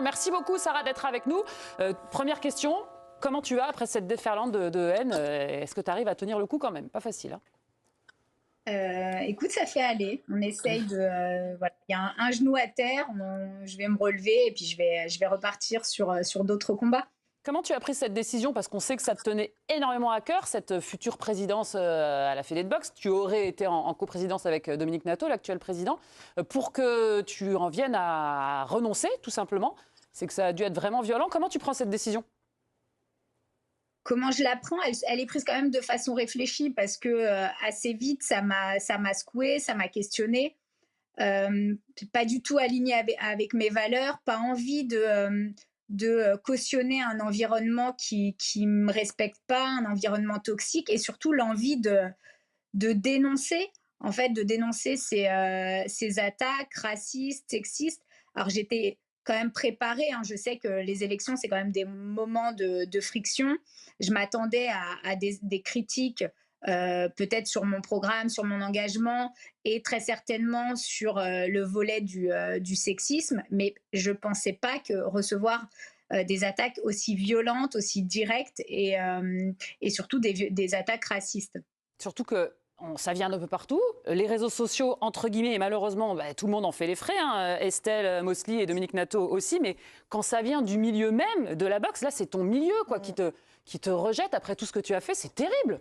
Merci beaucoup Sarah d'être avec nous. Première question, comment tu vas après cette déferlante de haine? Est-ce que tu arrives à tenir le coup quand même? Pas facile, hein. Écoute, ça fait aller. On essaye de. Voilà. Il y a un genou à terre, je vais me relever et puis je vais repartir sur d'autres combats. Comment tu as pris cette décision? Parce qu'on sait que ça te tenait énormément à cœur, cette future présidence à la Fédé de boxe. Tu aurais été en coprésidence avec Dominique Nato, l'actuel président. Pour que tu en viennes à renoncer, tout simplement, c'est que ça a dû être vraiment violent. Comment tu prends cette décision? Comment je la prends? Elle est prise quand même de façon réfléchie parce que assez vite, ça m'a secoué, ça m'a questionné. Pas du tout alignée avec mes valeurs, pas envie de cautionner un environnement qui me respecte pas, un environnement toxique, et surtout l'envie de dénoncer, en fait, de dénoncer ces attaques racistes, sexistes. Alors j'étais quand même préparée, hein. Je sais que les élections, c'est quand même des moments de friction. Je m'attendais à des critiques, peut-être sur mon programme, sur mon engagement, et très certainement sur le volet du sexisme, mais je ne pensais pas que recevoir des attaques aussi violentes, aussi directes, et surtout des attaques racistes. Surtout que ça vient d'un peu partout. Les réseaux sociaux, entre guillemets, et malheureusement, tout le monde en fait les frais. Hein. Estelle Mosley et Dominique Nato aussi. Mais quand ça vient du milieu même de la boxe, là, c'est ton milieu quoi, qui te rejette après tout ce que tu as fait. C'est terrible.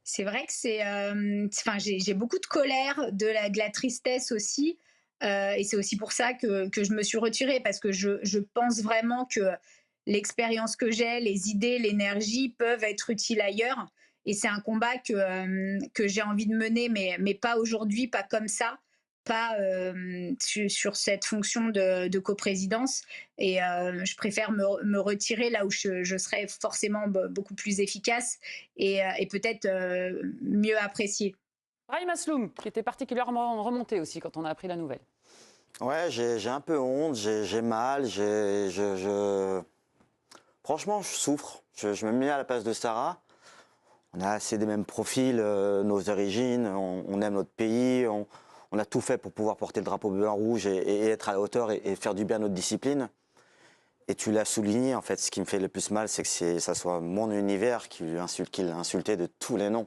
C'est vrai que enfin, j'ai beaucoup de colère, de la tristesse aussi, et c'est aussi pour ça que je me suis retirée, parce que je pense vraiment que l'expérience que j'ai, les idées, l'énergie peuvent être utiles ailleurs, et c'est un combat que j'ai envie de mener, mais pas aujourd'hui, pas comme ça, pas sur cette fonction de coprésidence, et je préfère me retirer là où je serai forcément beaucoup plus efficace, et peut-être mieux apprécié. Brahim Asloum, qui était particulièrement remonté aussi quand on a appris la nouvelle. Ouais, j'ai un peu honte, j'ai mal, franchement, je souffre. Je me mets à la place de Sarah. On a assez des mêmes profils, nos origines, on aime notre pays, on a tout fait pour pouvoir porter le drapeau bleu en rouge et être à la hauteur et faire du bien à notre discipline. Et tu l'as souligné, en fait, ce qui me fait le plus mal, c'est que ça soit mon univers qui l'a insulté de tous les noms.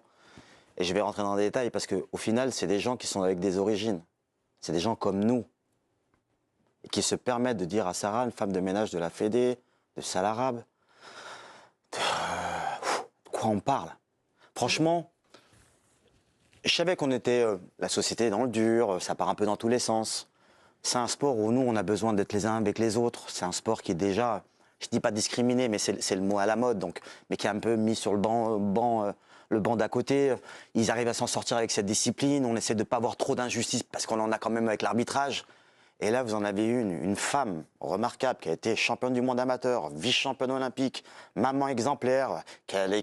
Et je vais rentrer dans les détails parce qu'au final, c'est des gens qui sont avec des origines. C'est des gens comme nous. Et qui se permettent de dire à Sarah, une femme de ménage de la Fédé, de Salle Arabe, de quoi on parle. Franchement, je savais qu'on était la société dans le dur, ça part un peu dans tous les sens. C'est un sport où nous, on a besoin d'être les uns avec les autres. C'est un sport qui est déjà, je dis pas discriminé, mais c'est le mot à la mode, donc, mais qui est un peu mis sur le banc d'à côté. Ils arrivent à s'en sortir avec cette discipline. On essaie de ne pas avoir trop d'injustice parce qu'on en a quand même avec l'arbitrage. Et là, vous en avez une femme remarquable qui a été championne du monde amateur, vice-championne olympique, maman exemplaire,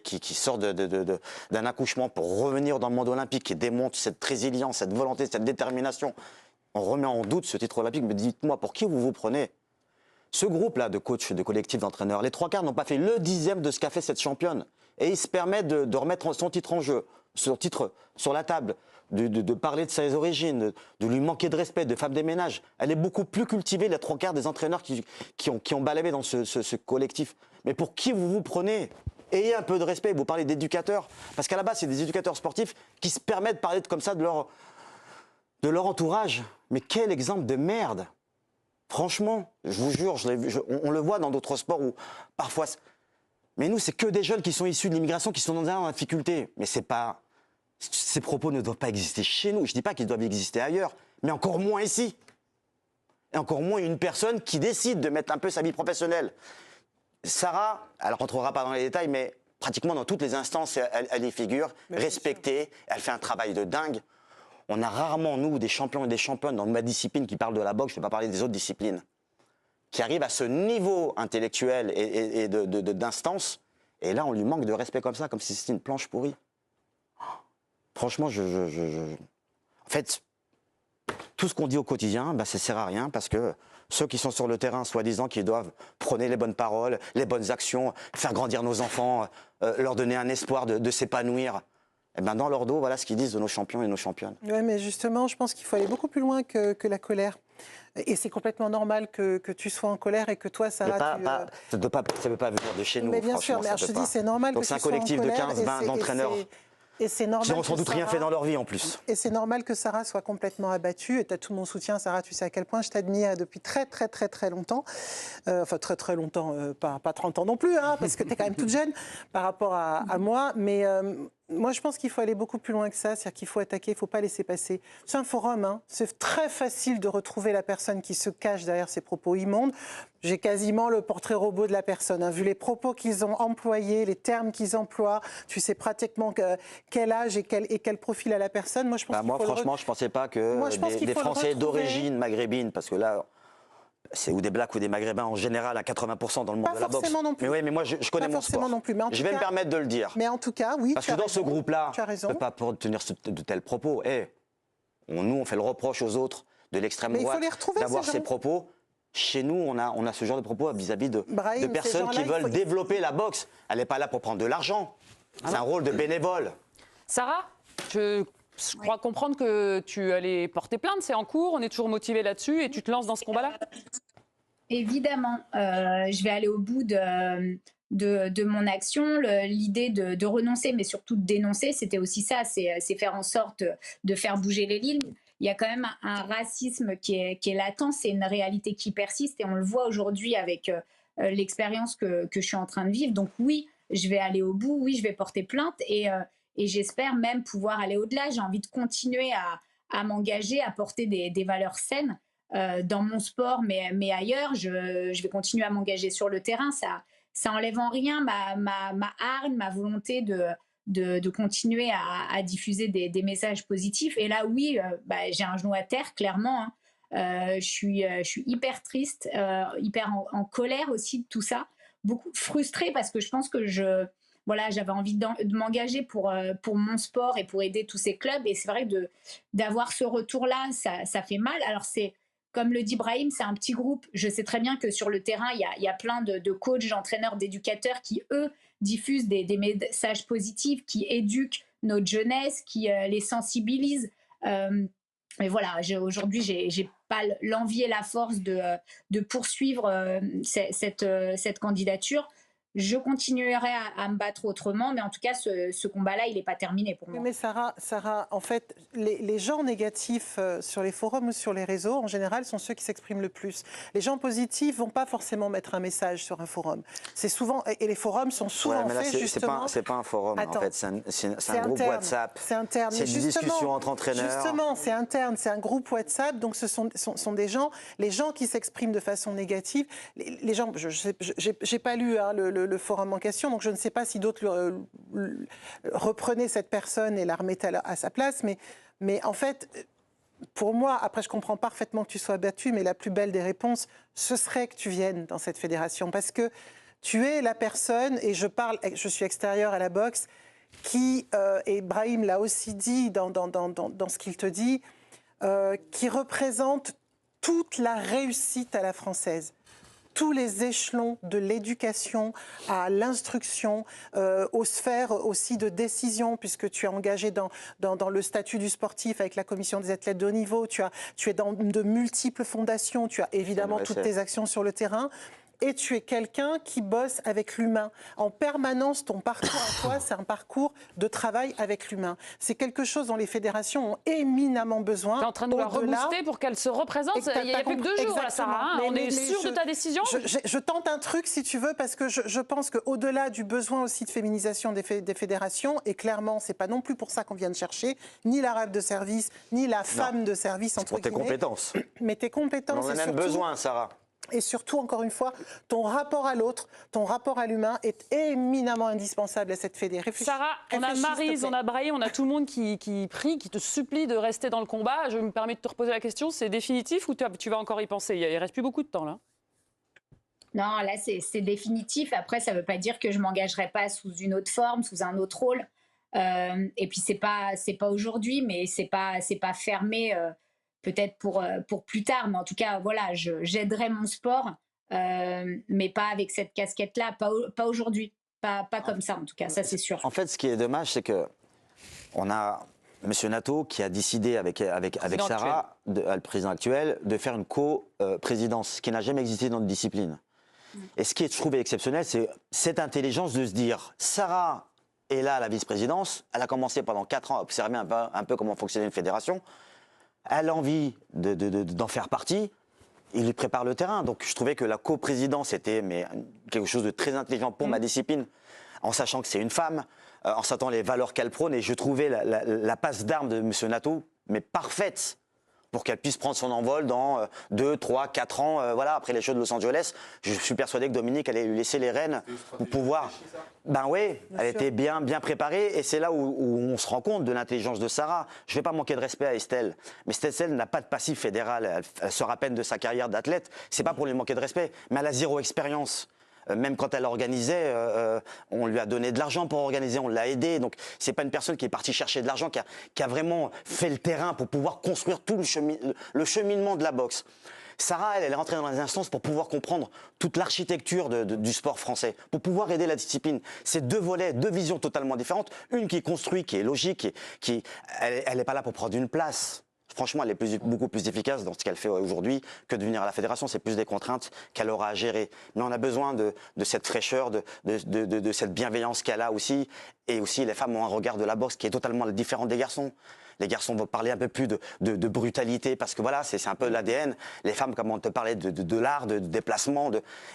qui sort d'un accouchement pour revenir dans le monde olympique, qui démontre cette résilience, cette volonté, cette détermination. On remet en doute ce titre olympique, mais dites-moi, pour qui vous vous prenez? Ce groupe-là de coachs, de collectifs d'entraîneurs, les trois quarts n'ont pas fait le dixième de ce qu'a fait cette championne. Et ils se permettent de remettre son titre en jeu, son titre sur la table, de parler de ses origines, de lui manquer de respect, de femme des ménages. Elle est beaucoup plus cultivée, les trois quarts des entraîneurs qui ont balayé dans ce collectif. Mais pour qui vous vous prenez? Ayez un peu de respect, vous parlez d'éducateurs. Parce qu'à la base, c'est des éducateurs sportifs qui se permettent de parler comme ça de leur entourage. Mais quel exemple de merde! Franchement, je vous jure, on le voit dans d'autres sports où parfois... Mais nous, c'est que des jeunes qui sont issus de l'immigration, qui sont dans la difficulté. Mais c'est pas... Ces propos ne doivent pas exister chez nous. Je ne dis pas qu'ils doivent exister ailleurs, mais encore moins ici. Et encore moins une personne qui décide de mettre un peu sa vie professionnelle. Sarah, elle ne rentrera pas dans les détails, mais pratiquement dans toutes les instances, elle y figure, respectée, elle fait un travail de dingue. On a rarement, nous, des champions et des championnes dans ma discipline qui parlent de la boxe, je ne vais pas parler des autres disciplines, qui arrivent à ce niveau intellectuel et d'instance, et là, on lui manque de respect comme ça, comme si c'était une planche pourrie. Franchement, en fait, tout ce qu'on dit au quotidien, ça sert à rien, parce que ceux qui sont sur le terrain, soi-disant, qui doivent prôner les bonnes paroles, les bonnes actions, faire grandir nos enfants, leur donner un espoir de s'épanouir, et dans leur dos, voilà ce qu'ils disent de nos champions et nos championnes. Oui, mais justement, je pense qu'il faut aller beaucoup plus loin que la colère. Et c'est complètement normal que tu sois en colère et que toi, Sarah, ça ne peut pas venir de chez nous. Mais bien sûr, mais je te dis, c'est normal que tu sois en colère. Donc c'est un collectif de 15-20 entraîneurs. Et c'est normal. Qui n'ont sans doute rien fait dans leur vie en plus. Et c'est normal que Sarah soit complètement abattue. Et tu as tout mon soutien, Sarah. Tu sais à quel point je t'admire depuis très longtemps. Enfin, très longtemps, pas 30 ans non plus, hein, parce que tu es quand même toute jeune par rapport à moi. Mais moi, je pense qu'il faut aller beaucoup plus loin que ça. C'est-à-dire qu'il faut attaquer, il ne faut pas laisser passer. C'est un forum. Hein. C'est très facile de retrouver la personne qui se cache derrière ses propos immondes. J'ai quasiment le portrait robot de la personne. Hein. Vu les propos qu'ils ont employés, les termes qu'ils emploient, tu sais pratiquement quel âge et quel profil a la personne. Moi, je pense moi, franchement, je ne pensais pas que des Français d'origine maghrébine, parce que là, c'est ou des Blacks ou des Maghrébins en général à 80% dans le monde de la boxe. Pas forcément non plus. Mais oui, mais moi, je connais mon sport. Non plus. Mais je vais me permettre de le dire. Mais en tout cas, oui. Parce que dans ce groupe-là, tu as raison. On ne peut pas tenir de tels propos. Nous, on fait le reproche aux autres de l'extrême droite d'avoir ces propos. Chez nous, on a ce genre de propos vis-à-vis de personnes qui veulent développer la boxe. Elle n'est pas là pour prendre de l'argent. C'est un rôle de bénévole. Sarah, je crois comprendre que tu allais porter plainte. C'est en cours, on est toujours motivé là-dessus et tu te lances dans ce combat-là? Évidemment, je vais aller au bout de mon action. L'idée de renoncer, mais surtout de dénoncer, c'était aussi ça, c'est faire en sorte de faire bouger les lignes. Il y a quand même un racisme qui est latent, c'est une réalité qui persiste et on le voit aujourd'hui avec l'expérience que je suis en train de vivre. Donc oui, je vais aller au bout, oui, je vais porter plainte et j'espère même pouvoir aller au-delà. J'ai envie de continuer à m'engager, à porter des valeurs saines dans mon sport, mais ailleurs. Je vais continuer à m'engager sur le terrain. Ça enlève en rien ma hargne, ma volonté de continuer à diffuser des messages positifs. Et là, oui, j'ai un genou à terre, clairement. Hein. Je suis hyper triste, hyper en colère aussi de tout ça. Beaucoup frustrée parce que je pense que j'avais envie de m'engager pour mon sport et pour aider tous ces clubs. Et c'est vrai que d'avoir ce retour-là, ça fait mal. Alors comme le dit Brahim, c'est un petit groupe. Je sais très bien que sur le terrain, il y a plein de coachs, d'entraîneurs, d'éducateurs qui, eux, diffusent des messages positifs, qui éduquent notre jeunesse, qui les sensibilisent. Mais voilà, aujourd'hui, j'ai pas l'envie et la force de poursuivre cette candidature. Je continuerai à me battre autrement, mais en tout cas, ce combat-là, il n'est pas terminé pour moi. Mais Sarah, en fait, les gens négatifs sur les forums ou sur les réseaux, en général, sont ceux qui s'expriment le plus. Les gens positifs ne vont pas forcément mettre un message sur un forum. C'est souvent, et les forums sont souvent faits justement... C'est pas un forum, en fait, c'est un groupe WhatsApp. C'est interne. C'est une discussion entre entraîneurs. Justement, c'est interne, c'est un groupe WhatsApp, donc ce sont des gens, les gens qui s'expriment de façon négative, les gens, j'ai pas lu hein, le forum en question, donc je ne sais pas si d'autres reprenaient cette personne et la remettaient à sa place, mais en fait, pour moi, après je comprends parfaitement que tu sois battu, mais la plus belle des réponses, ce serait que tu viennes dans cette fédération, parce que tu es la personne, et je suis extérieure à la boxe, qui, et Brahim l'a aussi dit dans ce qu'il te dit, qui représente toute la réussite à la française. Tous les échelons de l'éducation à l'instruction, aux sphères aussi de décision, puisque tu es engagé dans le statut du sportif avec la commission des athlètes de haut niveau, tu es dans de multiples fondations, tu as évidemment toutes tes actions sur le terrain. Et tu es quelqu'un qui bosse avec l'humain. En permanence, ton parcours à toi, c'est un parcours de travail avec l'humain. C'est quelque chose dont les fédérations ont éminemment besoin. Tu es en train de la rebooster pour qu'elle se représente. Il y a plus que 2 jours, là, Sarah. Hein. On est sûr de ta décision? Je tente un truc, si tu veux, parce que je pense qu'au-delà du besoin aussi de féminisation des fédérations, et clairement, c'est pas non plus pour ça qu'on vient de chercher, ni l'arabe de service, ni la femme de service, entre guillemets. Pour tes compétences. Mais tes compétences, on en a même besoin, Sarah. Et surtout, encore une fois, ton rapport à l'autre, ton rapport à l'humain est éminemment indispensable à cette fédé. Sarah, on a Maryse, on a Brahim, on a tout le monde qui prie, qui te supplie de rester dans le combat. Je me permets de te reposer la question, c'est définitif ou tu vas encore y penser? Il ne reste plus beaucoup de temps là. Non, là c'est définitif. Après, ça ne veut pas dire que je ne m'engagerai pas sous une autre forme, sous un autre rôle. Et puis, c'est pas aujourd'hui, mais c'est pas fermé... peut-être pour plus tard, mais en tout cas, voilà, j'aiderai mon sport, mais pas avec cette casquette-là, pas aujourd'hui, pas comme ça en tout cas, ça c'est sûr. En fait, ce qui est dommage, c'est que M. Nato qui a décidé avec Sarah, le président actuel, de faire une co-présidence, ce qui n'a jamais existé dans notre discipline. Et ce qui est, je trouve, exceptionnel, c'est cette intelligence de se dire, Sarah est là à la vice-présidence, elle a commencé pendant 4 ans à observer un peu comment fonctionnait une fédération, elle a envie d'en faire partie, il lui prépare le terrain. Donc je trouvais que la coprésidence était quelque chose de très intelligent pour ma discipline, en sachant que c'est une femme, en sachant les valeurs qu'elle prône, et je trouvais la passe d'armes de M. Nato, mais parfaite, pour qu'elle puisse prendre son envol dans 2, 3, 4 ans, voilà, après les Jeux de Los Angeles. Je suis persuadé que Dominique allait lui laisser les rênes pour pouvoir... Ben oui, elle était bien préparée, et c'est là où on se rend compte de l'intelligence de Sarah. Je ne vais pas manquer de respect à Estelle, mais Estelle n'a pas de passif fédéral, elle sort à peine de sa carrière d'athlète, c'est pas pour lui manquer de respect, mais elle a 0 expérience. Même quand elle organisait, on lui a donné de l'argent pour organiser, on l'a aidée. Donc c'est pas une personne qui est partie chercher de l'argent, qui a vraiment fait le terrain pour pouvoir construire tout le cheminement de la boxe. Sarah, elle est rentrée dans les instances pour pouvoir comprendre toute l'architecture du sport français, pour pouvoir aider la discipline. C'est 2 volets, 2 visions totalement différentes. Une qui est construite, qui est logique, elle n'est pas là pour prendre une place. Franchement, elle est beaucoup plus efficace dans ce qu'elle fait aujourd'hui que de venir à la fédération. C'est plus des contraintes qu'elle aura à gérer. Mais on a besoin de cette fraîcheur, de cette bienveillance qu'elle a aussi. Et aussi, les femmes ont un regard de la boxe qui est totalement différent des garçons. Les garçons vont parler un peu plus de brutalité parce que voilà, c'est un peu l'ADN. Les femmes, comme on te parlait de l'art, de déplacement.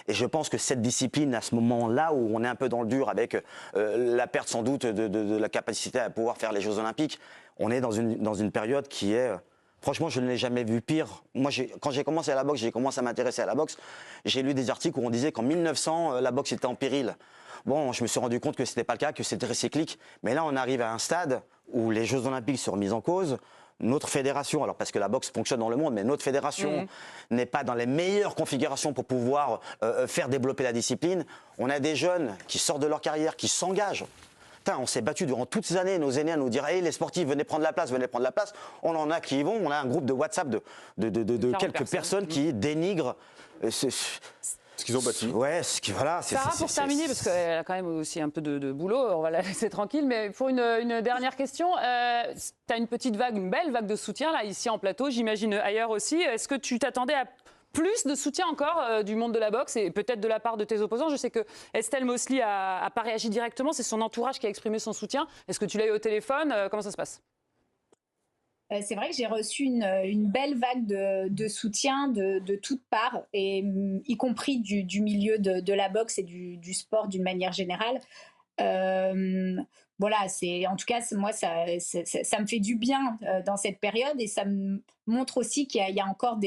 Et je pense que cette discipline, à ce moment-là où on est un peu dans le dur avec la perte sans doute de la capacité à pouvoir faire les Jeux Olympiques, on est dans une période qui est... Franchement, je ne l'ai jamais vu pire. Moi, quand j'ai commencé à la boxe, j'ai commencé à m'intéresser à la boxe. J'ai lu des articles où on disait qu'en 1900, la boxe était en péril. Bon, je me suis rendu compte que ce n'était pas le cas, que c'était cyclique. Mais là, on arrive à un stade où les Jeux Olympiques sont remis en cause. Notre fédération, alors parce que la boxe fonctionne dans le monde, mais notre fédération n'est pas dans les meilleures configurations pour pouvoir faire développer la discipline. On a des jeunes qui sortent de leur carrière, qui s'engagent. Putain, on s'est battu durant toutes ces années, nos aînés à nous dire hey, les sportifs, venez prendre la place, venez prendre la place. On en a qui y vont. On a un groupe de WhatsApp de quelques personnes qui dénigrent ce qu'ils ont bâti. Ouais, voilà. Sarah, pour terminer, parce qu'elle a quand même aussi un peu de boulot, on va la laisser tranquille, mais pour une dernière question, tu as une petite vague, une belle vague de soutien là, ici en plateau, j'imagine ailleurs aussi. Est-ce que tu t'attendais à plus de soutien encore du monde de la boxe et peut-être de la part de tes opposants? Je sais que Estelle Mosley n'a pas réagi directement, c'est son entourage qui a exprimé son soutien. Est-ce que tu l'as eu au téléphone? Comment ça se passe? C'est vrai que j'ai reçu une belle vague de soutien de toutes parts, et y compris du milieu de la boxe et du sport d'une manière générale. Voilà, en tout cas, moi, ça me fait du bien dans cette période, et ça me montre aussi qu'il y a encore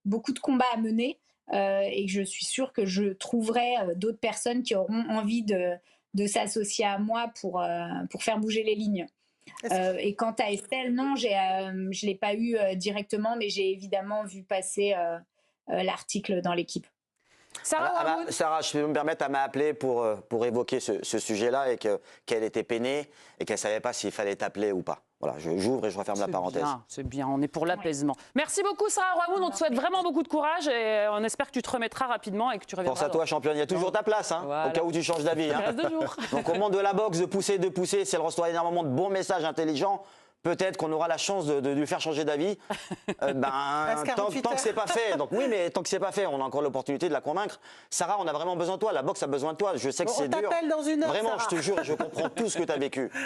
beaucoup de combats à mener, et que je suis sûre que je trouverai d'autres personnes qui auront envie de s'associer à moi pour faire bouger les lignes. Et quant à Estelle, non, je ne l'ai pas eu directement, mais j'ai évidemment vu passer l'article dans l'équipe. Sarah, je peux me permettre, elle m'a appelé pour évoquer ce sujet-là, et qu'elle était peinée et qu'elle ne savait pas s'il fallait t'appeler ou pas. Voilà, j'ouvre et je referme la parenthèse. C'est bien, on est pour l'apaisement. Merci beaucoup Sarah Roamoun, on te souhaite vraiment beaucoup de courage et on espère que tu te remettras rapidement et que tu reviendras. Pense à toi, championne, il y a toujours ta place, hein, voilà. Au cas où tu changes d'avis. Hein. Donc au monde de la boxe, de pousser, si elle reçoit énormément de bons messages intelligents, peut-être qu'on aura la chance de lui faire changer d'avis. Tant que c'est pas fait. Donc oui, mais tant que c'est pas fait, on a encore l'opportunité de la convaincre. Sarah, on a vraiment besoin de toi. La boxe a besoin de toi. Je sais que c'est dur. On t'appelle dans 1 heure. Vraiment, Sarah. je te jure, je comprends tout ce que tu as vécu.